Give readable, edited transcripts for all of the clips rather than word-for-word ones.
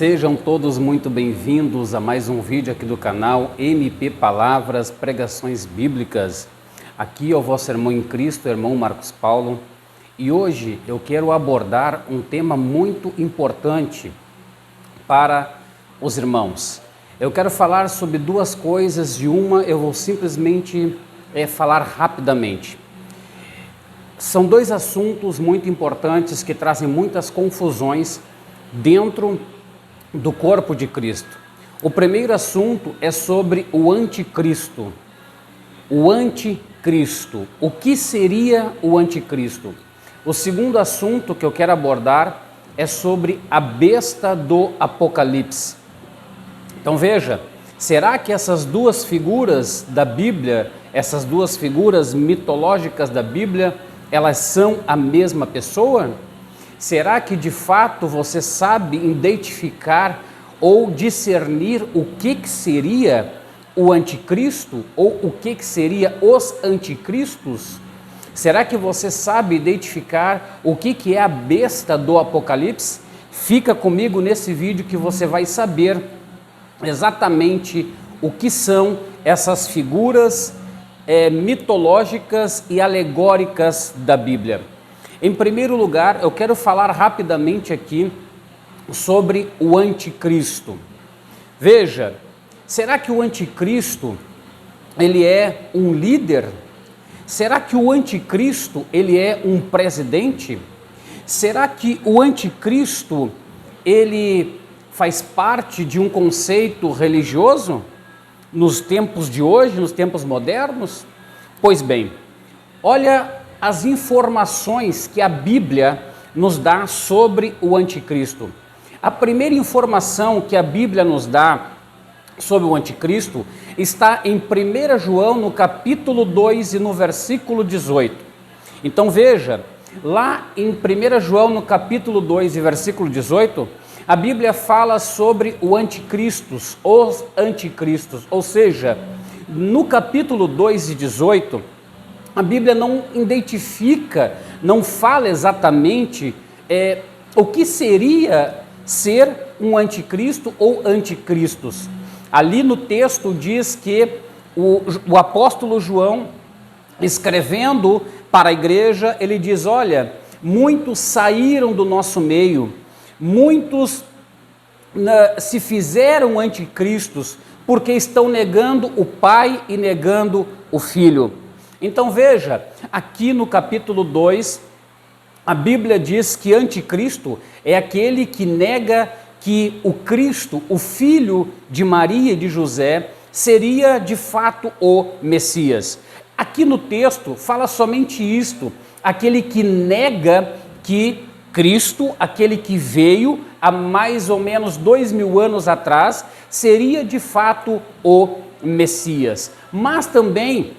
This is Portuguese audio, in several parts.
Sejam todos muito bem-vindos a mais um vídeo aqui do canal MP Palavras, Pregações Bíblicas. Aqui é o vosso irmão em Cristo, irmão Marcos Paulo, e hoje eu quero abordar um tema muito importante para os irmãos. Eu quero falar sobre duas coisas e uma eu vou simplesmente falar rapidamente. São dois assuntos muito importantes que trazem muitas confusões dentro do corpo de Cristo. O primeiro assunto é sobre o anticristo. O anticristo. O que seria o anticristo? O segundo assunto que eu quero abordar é sobre a besta do Apocalipse. Então veja, será que essas duas figuras da Bíblia, essas duas figuras mitológicas da Bíblia, elas são a mesma pessoa? Será que de fato você sabe identificar ou discernir o que seria o anticristo ou o que seria os anticristos? Será que você sabe identificar o que é a besta do Apocalipse? Fica comigo nesse vídeo que você vai saber exatamente o que são essas figuras mitológicas e alegóricas da Bíblia. Em primeiro lugar, eu quero falar rapidamente aqui sobre o anticristo. Veja, será que o anticristo, ele é um líder? Será que o anticristo, ele é um presidente? Será que o anticristo, ele faz parte de um conceito religioso nos tempos de hoje, nos tempos modernos? Pois bem, olha as informações que a Bíblia nos dá sobre o anticristo. A primeira informação que a Bíblia nos dá sobre o anticristo está em 1 João, no capítulo 2 e no versículo 18. Então veja, lá em 1 João, no capítulo 2 e versículo 18, a Bíblia fala sobre o anticristo, os anticristos, ou seja, no capítulo 2 e 18, a Bíblia não identifica, não fala exatamente o que seria ser um anticristo ou anticristos. Ali no texto diz que o apóstolo João, escrevendo para a igreja, ele diz: olha, muitos saíram do nosso meio, muitos se fizeram anticristos, porque estão negando o Pai e negando o Filho. Então veja, aqui no capítulo 2, a Bíblia diz que anticristo é aquele que nega que o Cristo, o filho de Maria e de José, seria de fato o Messias. Aqui no texto fala somente isto, aquele que nega que Cristo, aquele que veio há mais ou menos 2000 anos atrás, seria de fato o Messias. Mas também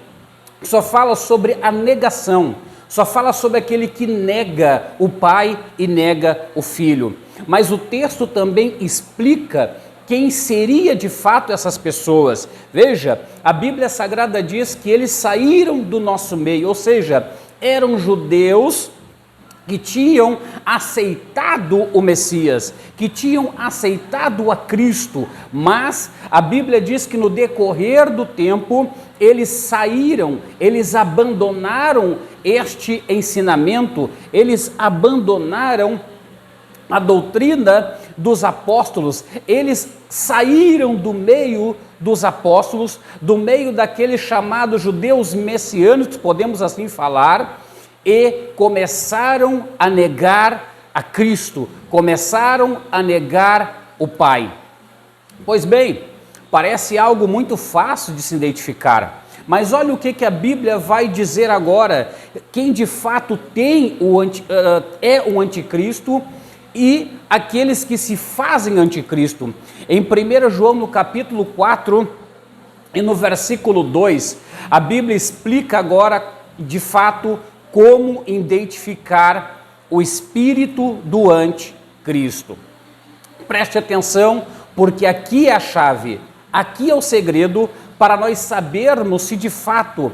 só fala sobre a negação, só fala sobre aquele que nega o Pai e nega o Filho. Mas o texto também explica quem seria de fato essas pessoas. Veja, a Bíblia Sagrada diz que eles saíram do nosso meio, ou seja, eram judeus que tinham aceitado o Messias, que tinham aceitado a Cristo, mas a Bíblia diz que no decorrer do tempo, eles saíram, eles abandonaram este ensinamento, eles abandonaram a doutrina dos apóstolos, eles saíram do meio dos apóstolos, do meio daqueles chamados judeus messiânicos, podemos assim falar, e começaram a negar a Cristo, começaram a negar o Pai. Pois bem, parece algo muito fácil de se identificar, mas olha o que a Bíblia vai dizer agora, quem de fato é o anticristo e aqueles que se fazem anticristo. Em 1 João, no capítulo 4 e no versículo 2, a Bíblia explica agora de fato como identificar o espírito do anticristo. Preste atenção, porque aqui é a chave, aqui é o segredo para nós sabermos se de fato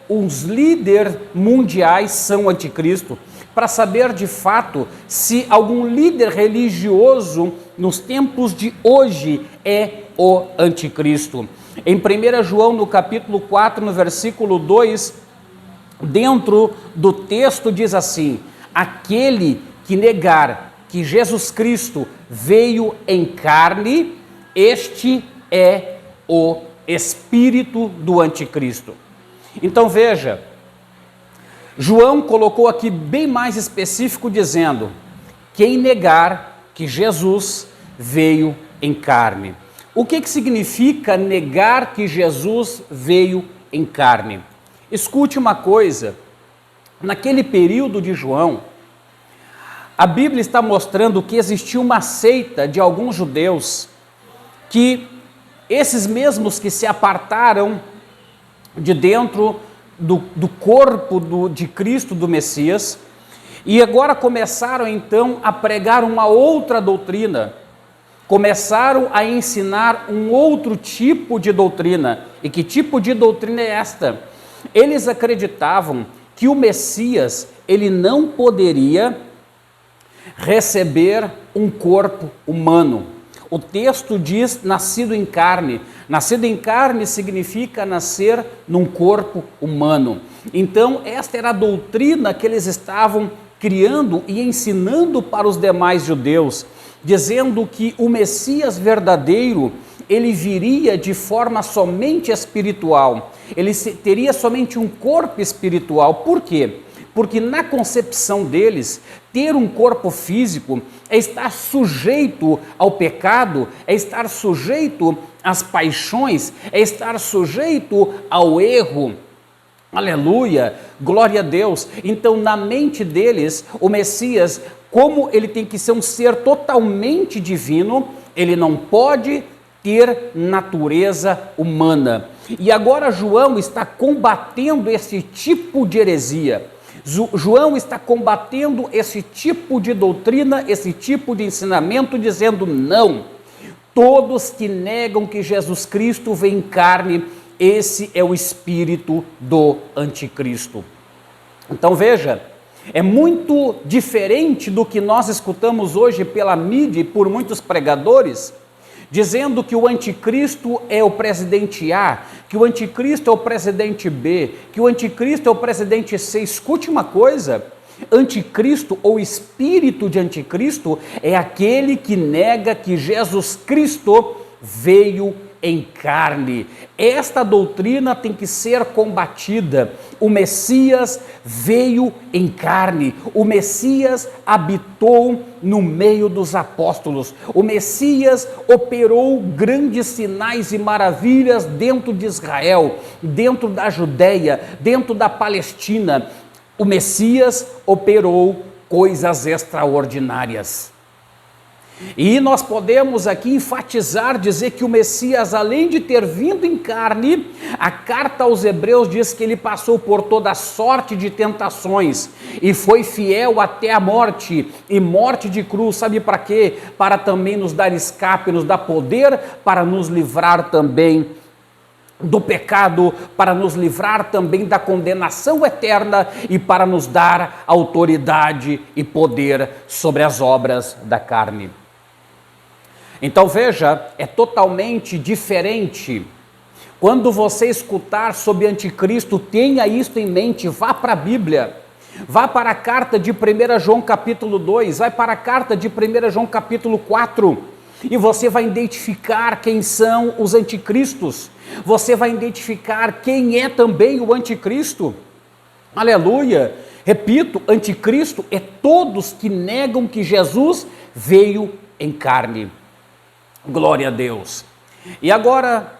os líderes mundiais são anticristo, para saber de fato se algum líder religioso nos tempos de hoje é o anticristo. Em 1 João, no capítulo 4, no versículo 2, dentro do texto diz assim: aquele que negar que Jesus Cristo veio em carne, este é o espírito do anticristo. Então veja, João colocou aqui bem mais específico dizendo: quem negar que Jesus veio em carne. O que significa negar que Jesus veio em carne? Escute uma coisa, naquele período de João, a Bíblia está mostrando que existia uma seita de alguns judeus, que esses mesmos que se apartaram de dentro do corpo de Cristo, do Messias, e agora começaram então a pregar uma outra doutrina, começaram a ensinar um outro tipo de doutrina. E que tipo de doutrina é esta? Eles acreditavam que o Messias, ele não poderia receber um corpo humano. O texto diz nascido em carne. Nascido em carne significa nascer num corpo humano. Então, esta era a doutrina que eles estavam criando e ensinando para os demais judeus, dizendo que o Messias verdadeiro, ele viria de forma somente espiritual. Ele teria somente um corpo espiritual. Por quê? Porque na concepção deles, ter um corpo físico é estar sujeito ao pecado, é estar sujeito às paixões, é estar sujeito ao erro. Aleluia, glória a Deus. Então, na mente deles, o Messias, como ele tem que ser um ser totalmente divino, ele não pode ter natureza humana. E agora João está combatendo esse tipo de heresia. João está combatendo esse tipo de doutrina, esse tipo de ensinamento, dizendo: não, todos que negam que Jesus Cristo vem em carne, esse é o espírito do anticristo. Então veja, é muito diferente do que nós escutamos hoje pela mídia e por muitos pregadores, dizendo que o anticristo é o presidente A, que o anticristo é o presidente B, que o anticristo é o presidente C. Escute uma coisa: anticristo ou espírito de anticristo é aquele que nega que Jesus Cristo veio em carne. Esta doutrina tem que ser combatida. O Messias veio em carne. O Messias habitou no meio dos apóstolos. O Messias operou grandes sinais e maravilhas dentro de Israel, dentro da Judeia, dentro da Palestina. O Messias operou coisas extraordinárias. E nós podemos aqui enfatizar, dizer que o Messias, além de ter vindo em carne, a carta aos Hebreus diz que ele passou por toda sorte de tentações e foi fiel até a morte, e morte de cruz. Sabe para quê? Para também nos dar escape, nos dar poder, para nos livrar também do pecado, para nos livrar também da condenação eterna e para nos dar autoridade e poder sobre as obras da carne. Então veja, é totalmente diferente. Quando você escutar sobre anticristo, tenha isso em mente, vá para a Bíblia, vá para a carta de 1 João capítulo 2, vai para a carta de 1 João capítulo 4, e você vai identificar quem são os anticristos, você vai identificar quem é também o anticristo. Aleluia! Repito, anticristo é todos que negam que Jesus veio em carne. Glória a Deus. E agora,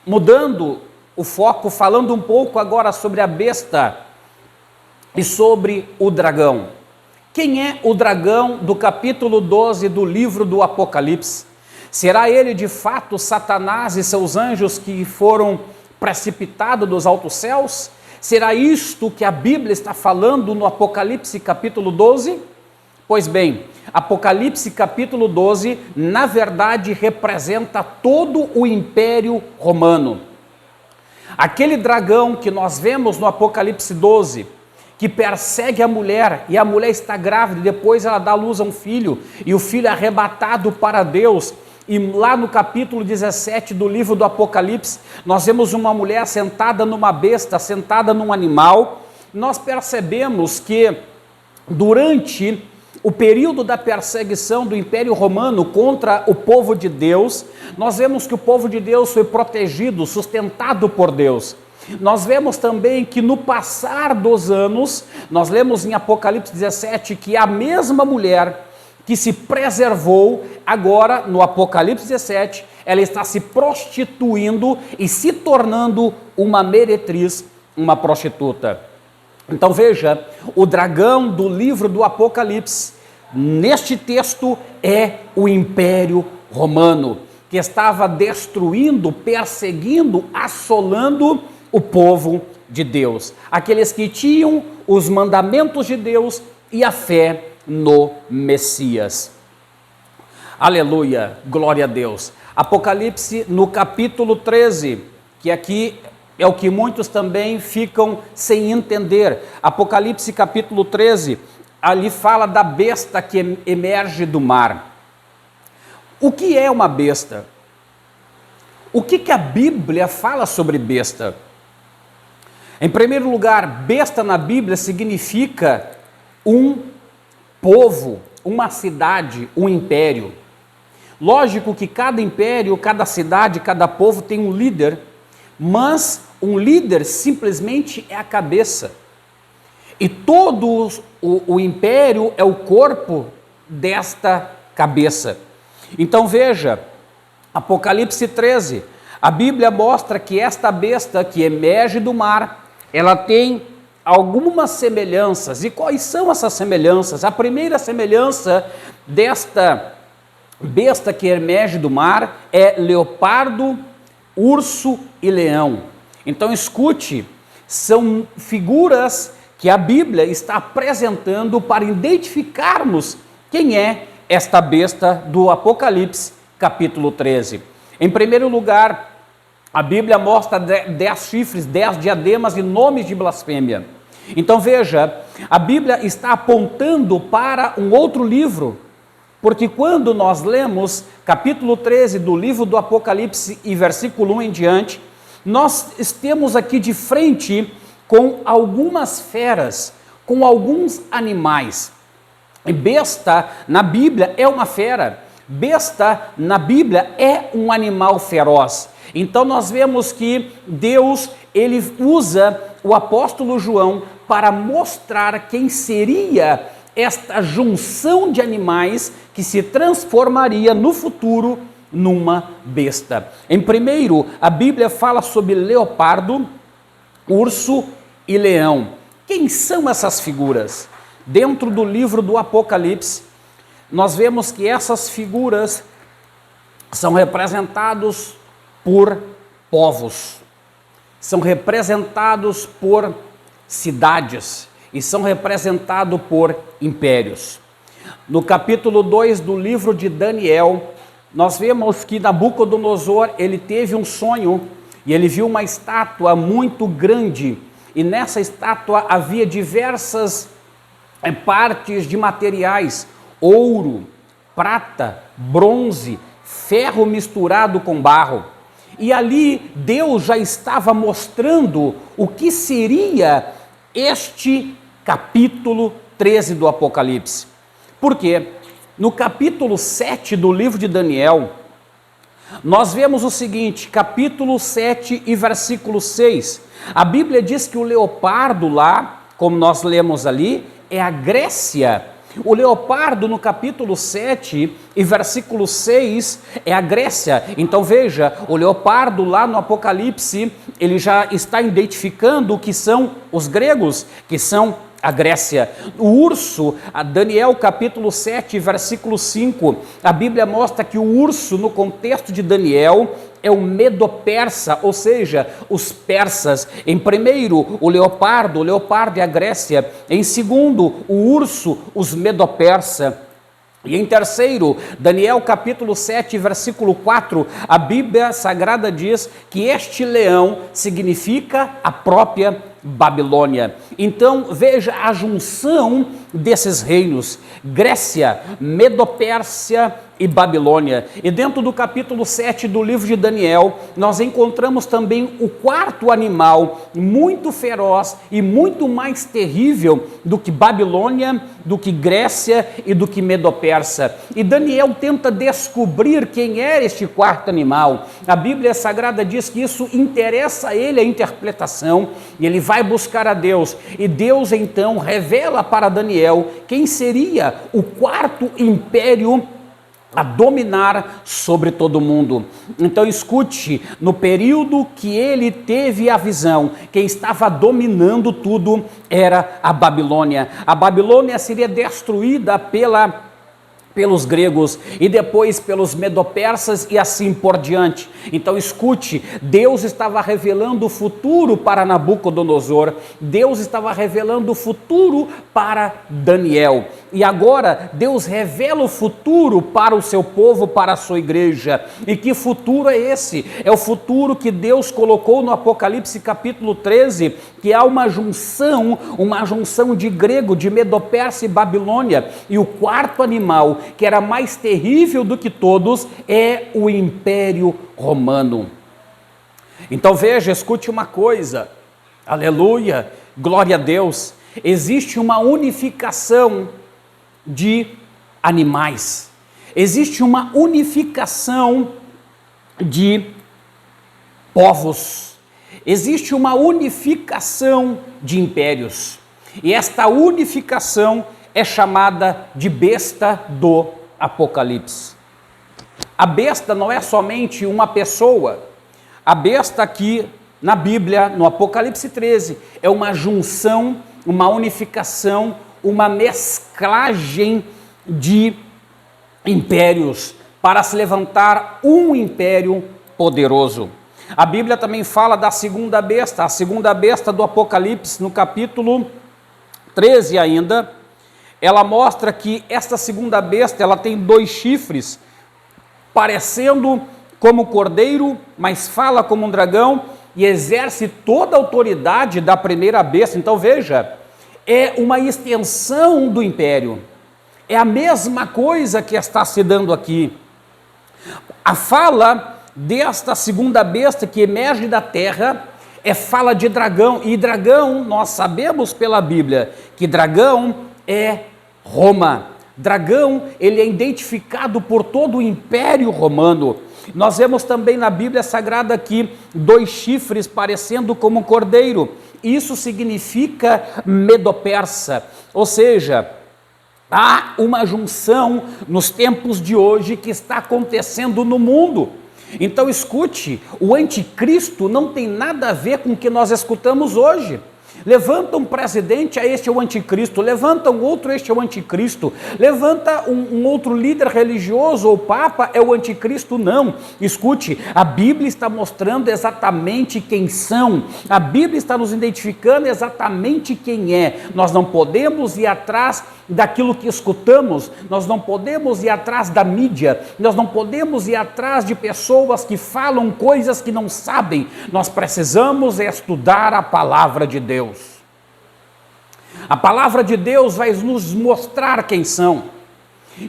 mudando o foco, falando um pouco agora sobre a besta e sobre o dragão. Quem é o dragão do capítulo 12 do livro do Apocalipse? Será ele de fato Satanás e seus anjos que foram precipitados dos altos céus? Será isto que a Bíblia está falando no Apocalipse capítulo 12? Pois bem, Apocalipse capítulo 12, na verdade, representa todo o Império Romano. Aquele dragão que nós vemos no Apocalipse 12, que persegue a mulher, e a mulher está grávida, e depois ela dá luz a um filho, e o filho é arrebatado para Deus. E lá no capítulo 17 do livro do Apocalipse, nós vemos uma mulher sentada numa besta, sentada num animal. Nós percebemos que durante o período da perseguição do Império Romano contra o povo de Deus, nós vemos que o povo de Deus foi protegido, sustentado por Deus. Nós vemos também que no passar dos anos, nós lemos em Apocalipse 17 que a mesma mulher que se preservou, agora no Apocalipse 17, ela está se prostituindo e se tornando uma meretriz, uma prostituta. Então veja, o dragão do livro do Apocalipse, neste texto, é o Império Romano, que estava destruindo, perseguindo, assolando o povo de Deus. Aqueles que tinham os mandamentos de Deus e a fé no Messias. Aleluia, glória a Deus. Apocalipse no capítulo 13, que aqui é o que muitos também ficam sem entender. Apocalipse capítulo 13, ali fala da besta que emerge do mar. O que é uma besta? O que a Bíblia fala sobre besta? Em primeiro lugar, besta na Bíblia significa um povo, uma cidade, um império. Lógico que cada império, cada cidade, cada povo tem um líder, mas um líder simplesmente é a cabeça. E todo o império é o corpo desta cabeça. Então veja, Apocalipse 13, a Bíblia mostra que esta besta que emerge do mar, ela tem algumas semelhanças. E quais são essas semelhanças? A primeira semelhança desta besta que emerge do mar é leopardo, urso e leão. Então escute, são figuras que a Bíblia está apresentando para identificarmos quem é esta besta do Apocalipse capítulo 13. Em primeiro lugar, a Bíblia mostra 10 chifres, 10 diademas e nomes de blasfêmia. Então veja, a Bíblia está apontando para um outro livro, porque quando nós lemos capítulo 13 do livro do Apocalipse e versículo 1 em diante, nós estamos aqui de frente com algumas feras, com alguns animais. E besta na Bíblia é uma fera, besta na Bíblia é um animal feroz. Então nós vemos que Deus, ele usa o apóstolo João para mostrar quem seria esta junção de animais que se transformaria no futuro numa besta. Em primeiro, a Bíblia fala sobre leopardo, urso e leão. Quem são essas figuras? Dentro do livro do Apocalipse, nós vemos que essas figuras são representados por povos, são representados por cidades e são representados por impérios. No capítulo 2 do livro de Daniel, nós vemos que Nabucodonosor, ele teve um sonho e ele viu uma estátua muito grande, e nessa estátua havia diversas partes de materiais, ouro, prata, bronze, ferro misturado com barro. E ali Deus já estava mostrando o que seria este capítulo 13 do Apocalipse. Por quê? No capítulo 7 do livro de Daniel, nós vemos o seguinte, capítulo 7 e versículo 6. A Bíblia diz que o leopardo lá, como nós lemos ali, é a Grécia. O leopardo no capítulo 7 e versículo 6 é a Grécia. Então veja, o leopardo lá no Apocalipse, ele já está identificando o que são os gregos, que são a Grécia. O urso, a Daniel capítulo 7 versículo 5, a Bíblia mostra que o urso no contexto de Daniel é o medo-persa, ou seja, os persas. Em primeiro, o leopardo é a Grécia. Em segundo, o urso, os medo-persa. E em terceiro, Daniel capítulo 7, versículo 4, a Bíblia Sagrada diz que este leão significa a própria Babilônia. Então veja a junção desses reinos, Grécia, Medo-Pérsia e Babilônia. E dentro do capítulo 7 do livro de Daniel, nós encontramos também o quarto animal, muito feroz e muito mais terrível do que Babilônia, do que Grécia e do que Medo-Persa. E Daniel tenta descobrir quem era este quarto animal. A Bíblia Sagrada diz que isso interessa a ele a interpretação, e ele vai buscar a Deus. E Deus então revela para Daniel quem seria o quarto império a dominar sobre todo mundo. Então escute, no período que ele teve a visão, quem estava dominando tudo era a Babilônia. A Babilônia seria destruída pelos gregos e depois pelos medo-persas e assim por diante. Então escute, Deus estava revelando o futuro para Nabucodonosor, Deus estava revelando o futuro para Daniel, e agora Deus revela o futuro para o seu povo, para a sua igreja. E que futuro é esse? É o futuro que Deus colocou no Apocalipse capítulo 13, que há uma junção de grego, de Medo-Persa e Babilônia, e o quarto animal, que era mais terrível do que todos, é o Império Romano. Então veja, escute uma coisa, aleluia, glória a Deus, existe uma unificação de animais, existe uma unificação de povos, existe uma unificação de impérios, e esta unificação é chamada de besta do Apocalipse. A besta não é somente uma pessoa, a besta aqui na Bíblia, no Apocalipse 13, é uma junção, uma unificação, uma mesclagem de impérios para se levantar um império poderoso. A Bíblia também fala da segunda besta, a segunda besta do Apocalipse, no capítulo 13 ainda, ela mostra que esta segunda besta, ela tem 2 chifres, parecendo como cordeiro, mas fala como um dragão, e exerce toda a autoridade da primeira besta. Então veja, é uma extensão do império, é a mesma coisa que está se dando aqui. A fala desta segunda besta que emerge da terra é fala de dragão, e dragão, nós sabemos pela Bíblia, que dragão é Roma. Dragão, ele é identificado por todo o Império Romano. Nós vemos também na Bíblia Sagrada aqui 2 chifres parecendo como um cordeiro. Isso significa Medo-Persa, ou seja, há uma junção nos tempos de hoje que está acontecendo no mundo. Então escute, o anticristo não tem nada a ver com o que nós escutamos hoje. Levanta um presidente, este é o anticristo, levanta um outro, este é o anticristo, levanta um outro líder religioso ou papa, é o anticristo. Não, escute, a Bíblia está mostrando exatamente quem são, a Bíblia está nos identificando exatamente quem é. Nós não podemos ir atrás daquilo que escutamos, nós não podemos ir atrás da mídia, nós não podemos ir atrás de pessoas que falam coisas que não sabem. Nós precisamos estudar a palavra de Deus. A palavra de Deus vai nos mostrar quem são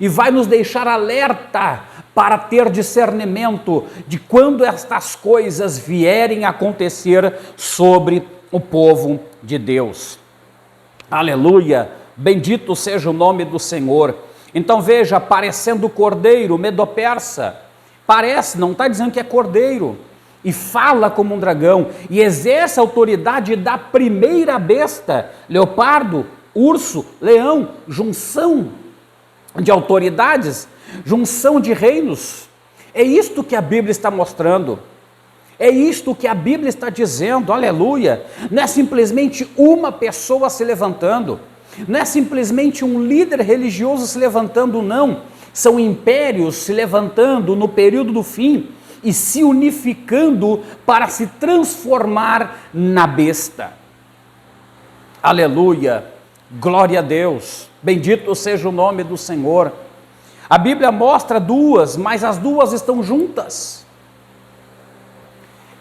e vai nos deixar alerta para ter discernimento de quando estas coisas vierem a acontecer sobre o povo de Deus. Aleluia! Bendito seja o nome do Senhor. Então veja, parecendo cordeiro, Medo-Persa, parece, não está dizendo que é cordeiro, e fala como um dragão, e exerce a autoridade da primeira besta, leopardo, urso, leão, junção de autoridades, junção de reinos. É isto que a Bíblia está mostrando, é isto que a Bíblia está dizendo, aleluia. Não é simplesmente uma pessoa se levantando, não é simplesmente um líder religioso se levantando, não. São impérios se levantando no período do fim e se unificando para se transformar na besta. Aleluia, glória a Deus, bendito seja o nome do Senhor. A Bíblia mostra 2, mas as 2 estão juntas.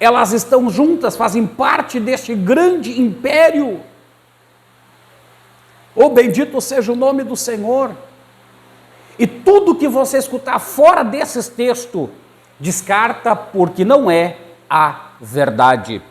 elas estão juntas, fazem parte deste grande império. Oh, bendito seja o nome do Senhor. E tudo que você escutar fora desses textos, descarta, porque não é a verdade.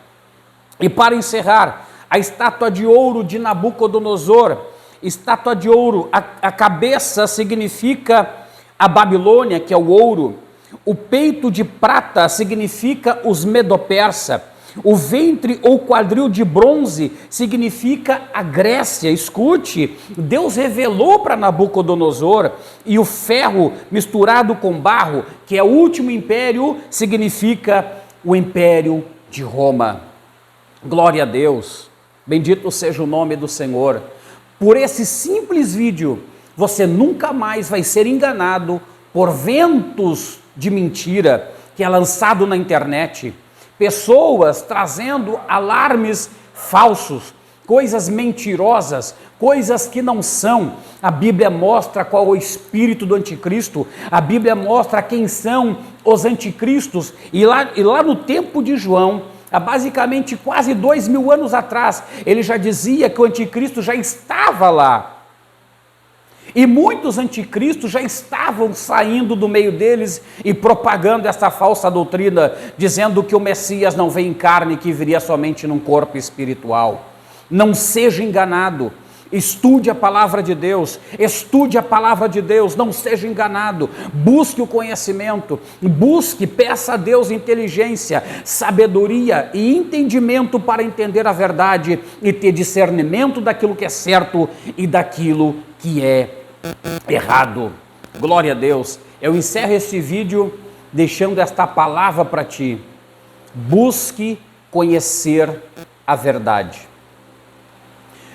E para encerrar, a estátua de ouro de Nabucodonosor, estátua de ouro, a cabeça significa a Babilônia, que é o ouro. O peito de prata significa os Medo-Persa. O ventre ou quadril de bronze significa a Grécia. Escute, Deus revelou para Nabucodonosor, e o ferro misturado com barro, que é o último império, significa o império de Roma. Glória a Deus, bendito seja o nome do Senhor. Por esse simples vídeo, você nunca mais vai ser enganado por ventos de mentira que é lançado na internet. Pessoas trazendo alarmes falsos, coisas mentirosas, coisas que não são. A Bíblia mostra qual é o espírito do anticristo, a Bíblia mostra quem são os anticristos, e lá no tempo de João, há basicamente quase 2000 anos atrás, ele já dizia que o anticristo já estava lá. E muitos anticristos já estavam saindo do meio deles e propagando essa falsa doutrina, dizendo que o Messias não vem em carne, que viria somente num corpo espiritual. Não seja enganado. Estude a palavra de Deus, estude a palavra de Deus, não seja enganado, busque o conhecimento, peça a Deus inteligência, sabedoria e entendimento para entender a verdade e ter discernimento daquilo que é certo e daquilo que é errado. Glória a Deus. Eu encerro este vídeo deixando esta palavra para ti. Busque conhecer a verdade.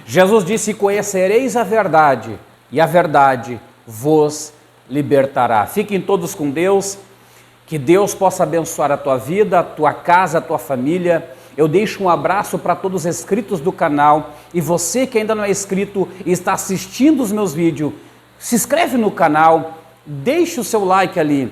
Jesus disse: conhecereis a verdade, e a verdade vos libertará. Fiquem todos com Deus, que Deus possa abençoar a tua vida, a tua casa, a tua família. Eu deixo um abraço para todos os inscritos do canal, e você que ainda não é inscrito e está assistindo os meus vídeos, se inscreve no canal, deixe o seu like ali,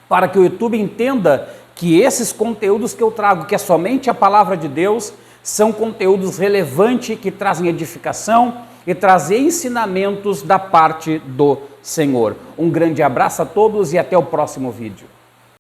para que o YouTube entenda que esses conteúdos que eu trago, que é somente a palavra de Deus, são conteúdos relevantes que trazem edificação e trazem ensinamentos da parte do Senhor. Um grande abraço a todos e até o próximo vídeo.